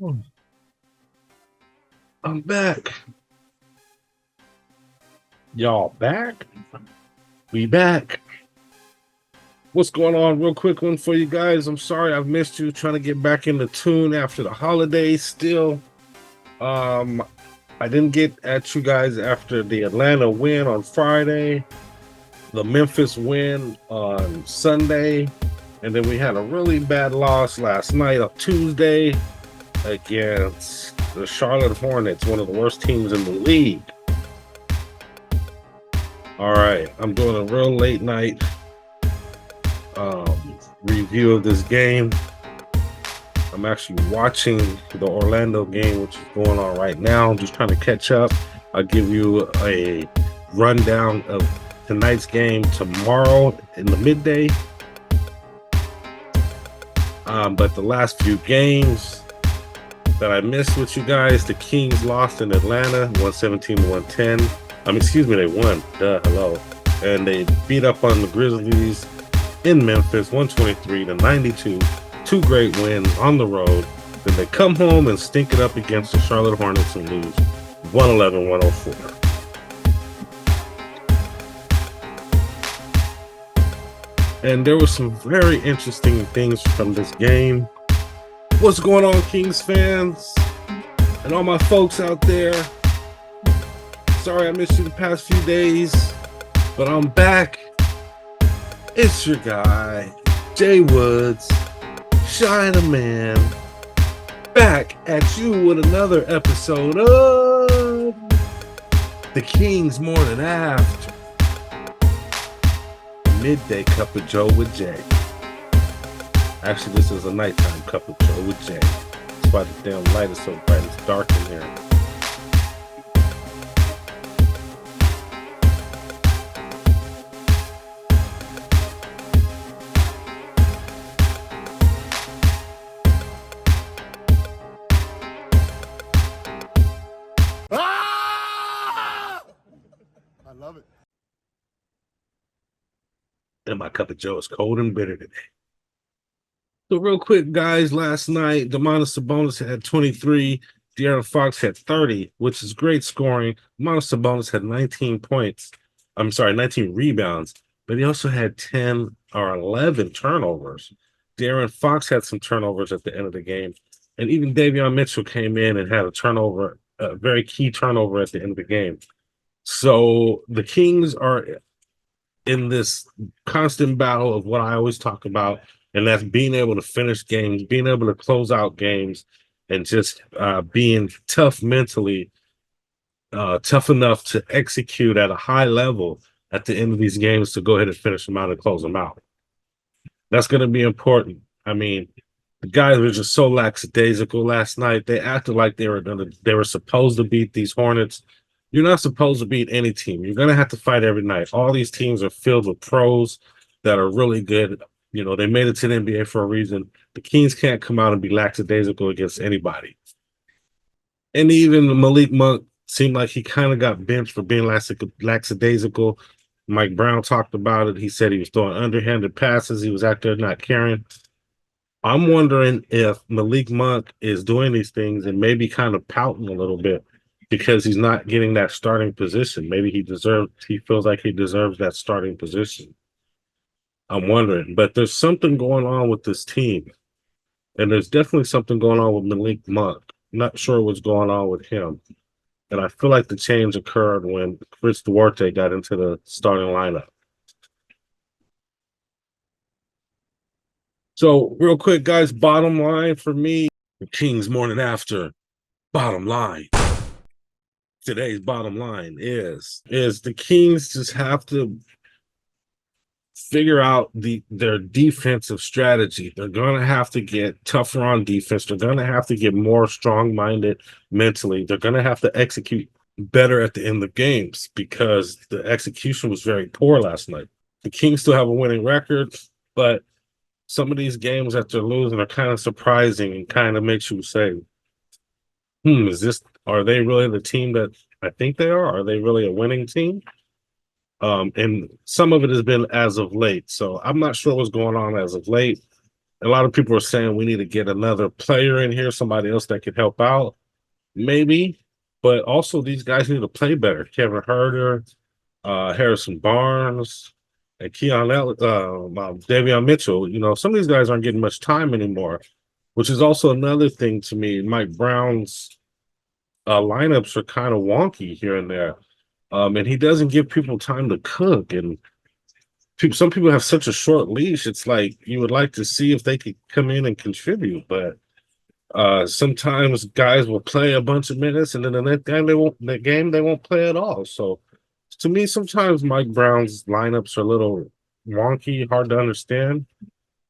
I'm back. Y'all back? We back. What's going on? Real quick one for you guys. I'm sorry I've missed you. Trying to get back in the tune after the holidays still. Um, I didn't get at you guys after the Atlanta win on Friday, the Memphis win on Sunday, and then we had a really bad loss last night on Tuesday against the Charlotte Hornets, one of the worst teams in the league. All right, I'm doing a real late night review of this game. I'm actually watching the Orlando game, which is going on right now. I'm just trying to catch up. I'll give you a rundown of tonight's game tomorrow in the midday. But the last few games that I missed with you guys, the Kings lost in Atlanta, 117 to 110. Excuse me, they won. Hello. And they beat up on the Grizzlies in Memphis, 123 to 92. Two great wins on the road. Then they come home and stink it up against the Charlotte Hornets and lose 111-104. And there were some very interesting things from this game. What's going on, Kings fans? And all my folks out there. Sorry I missed you the past few days, but I'm back. It's your guy, Jay Woods, Shy the Man, back at you with another episode of The Kings Morning After. Midday Cup of Joe with Jay. Actually, this is a nighttime Cup of Joe with Jay. That's why the damn light is so bright. It's dark in here. I love it. And my cup of Joe is cold and bitter today. So real quick, guys, last night, Domantas Sabonis had 23. De'Aaron Fox had 30, which is great scoring. Domantas Sabonis had 19 points. 19 rebounds, but he also had 10 or 11 turnovers. De'Aaron Fox had some turnovers at the end of the game. And even Davion Mitchell came in and had a turnover, a very key turnover at the end of the game. So the Kings are in this constant battle of what I always talk about, and that's being able to finish games, being able to close out games, and just being tough mentally, tough enough to execute at a high level at the end of these games to go ahead and finish them out and close them out. That's going to be important. I mean, the guys were just so lackadaisical last night. They acted like they were supposed to beat these Hornets. You're not supposed to beat any team. You're going to have to fight every night. All these teams are filled with pros that are really good. You know, they made it to the NBA for a reason. The Kings can't come out and be lackadaisical against anybody. And even Malik Monk seemed like he kind of got benched for being lackadaisical. Mike Brown talked about it. He said he was throwing underhanded passes. He was out there not caring. I'm wondering if Malik Monk is doing these things and maybe kind of pouting a little bit because he's not getting that starting position. Maybe he feels like he deserves that starting position. I'm wondering, but there's something going on with this team, and there's definitely something going on with Malik Monk. Not sure what's going on with him, and I feel like the change occurred when Chris Duarte got into the starting lineup. So, real quick, guys, bottom line for me, the Kings Morning After, bottom line. Today's bottom line is the Kings just have to figure out their defensive strategy. They're going to have to get tougher on defense. They're going to have to get more strong-minded mentally. They're going to have to execute better at the end of games because the execution was very poor last night. The Kings still have a winning record, but some of these games that they're losing are kind of surprising and kind of makes you say, are they really the team that I think they are? Are they really a winning team? And some of it has been as of late. So I'm not sure what's going on as of late. A lot of people are saying we need to get another player in here, somebody else that can help out, maybe. But also, these guys need to play better. Kevin Herter, Harrison Barnes, and Davion Mitchell. You know, some of these guys aren't getting much time anymore, which is also another thing to me. Mike Brown's lineups are kind of wonky here and there, and he doesn't give people time to cook. And some people have such a short leash. It's like you would like to see if they could come in and contribute, but sometimes guys will play a bunch of minutes and then the next game they won't play at all. So to me, sometimes Mike Brown's lineups are a little wonky, hard to understand.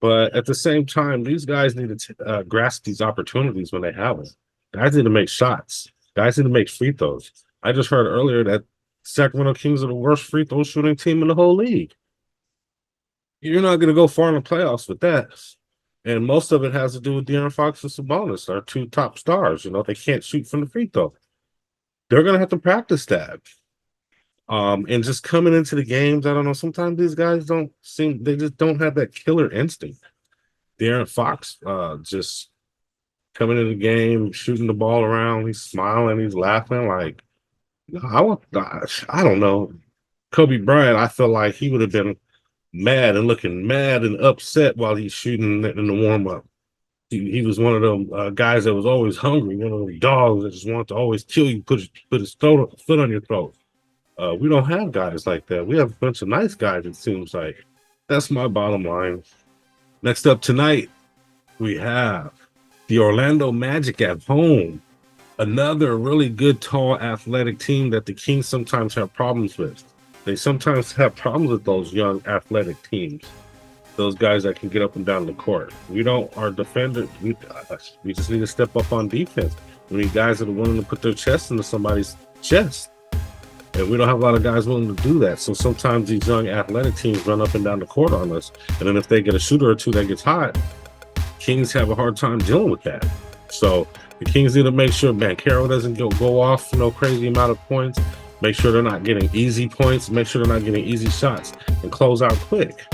But at the same time, these guys need to grasp these opportunities when they have them. Guys need to make shots. Guys need to make free throws. I just heard earlier that Sacramento Kings are the worst free throw shooting team in the whole league. You're not going to go far in the playoffs with that. And most of it has to do with De'Aaron Fox and Sabonis, our two top stars. You know, they can't shoot from the free throw. They're going to have to practice that. And just coming into the games, I don't know, sometimes these guys they just don't have that killer instinct. De'Aaron Fox just coming into the game, shooting the ball around, he's smiling, he's laughing. Like, I don't know. Kobe Bryant, I feel like he would have been mad and looking mad and upset while he's shooting in the warm-up. He was one of them guys that was always hungry, one of those dogs that just wanted to always kill you, put his foot on your throat. We don't have guys like that. We have a bunch of nice guys, it seems like. That's my bottom line. Next up tonight, we have the Orlando Magic at home. Another really good, tall, athletic team that the Kings sometimes have problems with. They sometimes have problems with those young, athletic teams. Those guys that can get up and down the court. Our defenders, we just need to step up on defense. We need guys that are willing to put their chest into somebody's chest. And we don't have a lot of guys willing to do that. So sometimes these young athletic teams run up and down the court on us. And then if they get a shooter or two that gets hot, Kings have a hard time dealing with that. So the Kings need to make sure Banchero doesn't go off crazy amount of points. Make sure they're not getting easy points. Make sure they're not getting easy shots and close out quick.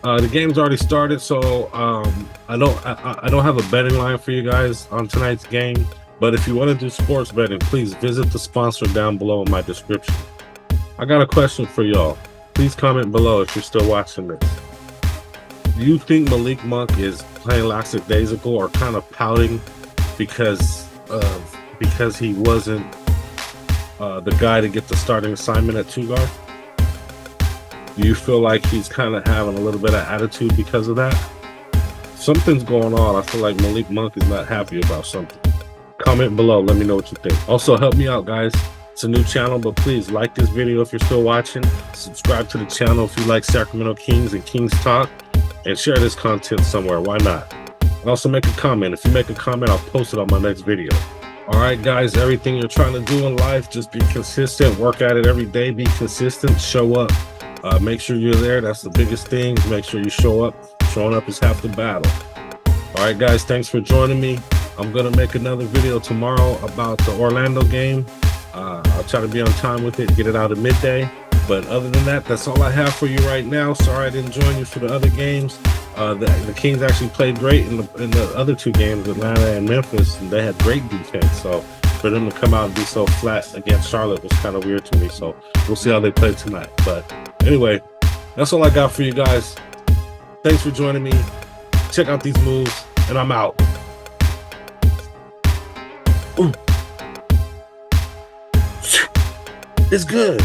The game's already started, so I don't have a betting line for you guys on tonight's game. But if you want to do sports betting, please visit the sponsor down below in my description. I got a question for y'all. Please comment below if you're still watching this. Do you think Malik Monk is playing lackadaisical or kind of pouting because he wasn't the guy to get the starting assignment at two guard? Do you feel like he's kind of having a little bit of attitude because of that? Something's going on. I feel like Malik Monk is not happy about something. Comment below. Let me know what you think. Also, help me out, guys. It's a new channel, but please like this video if you're still watching. Subscribe to the channel if you like Sacramento Kings and Kings Talk. And share this content somewhere. Why not? And also make a comment. If you make a comment, I'll post it on my next video. All right, guys, everything you're trying to do in life, just be consistent. Work at it every day. Be consistent. Show up. Make sure you're there. That's the biggest thing. Make sure you show up. Showing up is half the battle. All right, guys, thanks for joining me. I'm going to make another video tomorrow about the Orlando game. I'll try to be on time with it, get it out at midday. But other than that, that's all I have for you right now. Sorry I didn't join you for the other games. The Kings actually played great in the other two games, Atlanta and Memphis, and they had great defense. So for them to come out and be so flat against Charlotte was kind of weird to me. So we'll see how they play tonight. But anyway, that's all I got for you guys. Thanks for joining me. Check out these moves, and I'm out. Ooh. It's good.